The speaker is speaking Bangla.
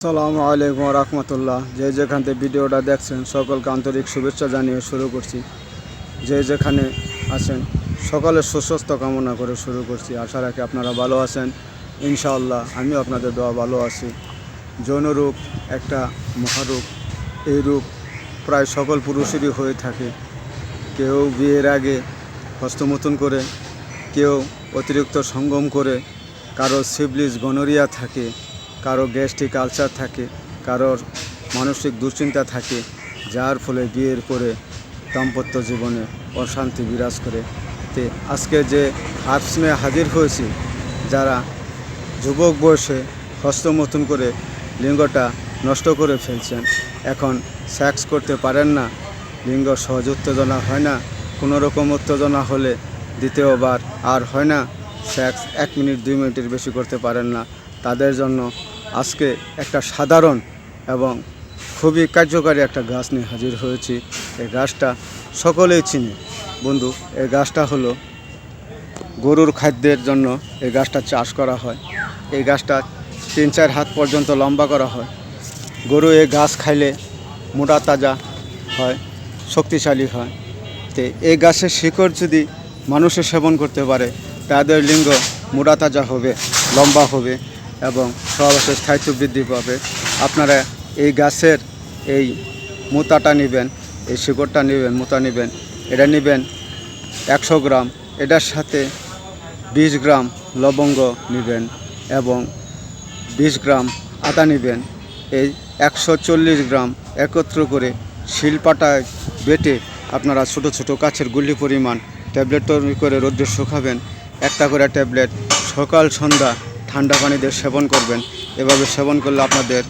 আসসালামু আলাইকুম রহমতুল্লাহ। যে যেখান থেকে ভিডিওটা দেখছেন সকলকে আন্তরিক শুভেচ্ছা জানিয়ে শুরু করছি। যে যেখানে আছেন সকলের সুস্বাস্থ্য কামনা করে শুরু করছি। আশা রাখি আপনারা ভালো আছেন। ইনশাআল্লাহ আমিও আপনাদের দোয়া ভালো আছি। যৌন রোগ একটা মহারোগ। এই রোগ প্রায় সকল পুরুষেরই হয়ে থাকে। কেউ বিয়ের আগে হস্তমৈথুন করে, কেউ অতিরিক্ত সঙ্গম করে, কারো সিফিলিস গনোরিয়া থাকে, কারো গ্যাস্ট্রিক আলসার থাকে, কারোর মানসিক দুশ্চিন্তা থাকে, যার ফলে বিয়ের পরে দাম্পত্য জীবনে অশান্তি বিরাজ করে। তে আজকে যে অ্যাপস নিয়ে হাজির হয়েছি, যারা যুবক বয়সে হস্তমৈথুন করে লিঙ্গটা নষ্ট করে ফেলছেন, এখন সেক্স করতে পারেন না, লিঙ্গ সহজ উত্তেজনা হয় না, কোনো রকম উত্তেজনা হলে দ্বিতীয়বার আর হয় না, সেক্স 1 মিনিট 2 মিনিটের বেশি করতে পারেন না, তাদের জন্য আজকে একটা সাধারণ এবং খুবই কার্যকারী একটা গাছ নিয়ে হাজির হয়েছি। এই গাছটা সকলেই চিনে বন্ধু। এই গাছটা হলো গরুর খাদ্যের জন্য এই গাছটা চাষ করা হয়। এই গাছটা 3-4 হাত পর্যন্ত লম্বা করা হয়। গরু এই গাছ খাইলে মোটা তাজা হয়, শক্তিশালী হয়। তো এই গাছের শিকড় যদি মানুষে সেবন করতে পারে, তাদের লিঙ্গ মোটা তাজা হবে, লম্বা হবে এবং সহবাসের স্থায়িত্ব বৃদ্ধি পাবে। আপনারা এই গাছের এই মোতাটা নেবেন, এই শিকড়টা নেবেন, মোতা নেবেন, এটা নেবেন 100 গ্রাম। এটার সাথে 20 গ্রাম লবঙ্গ নেবেন এবং 20 গ্রাম আদা নেবেন। এই 140 গ্রাম একত্র করে শিলপাটায় বেটে আপনারা ছোটো ছোটো কাছের গুলি পরিমাণ ট্যাবলেট তৈরি করে রোদ্রে শুকাবেন। একটা করে ট্যাবলেট সকাল সন্ধ্যা ঠান্ডা পানি দিয়ে সেবন করবেন। এভাবে সেবন করলে আপনাদের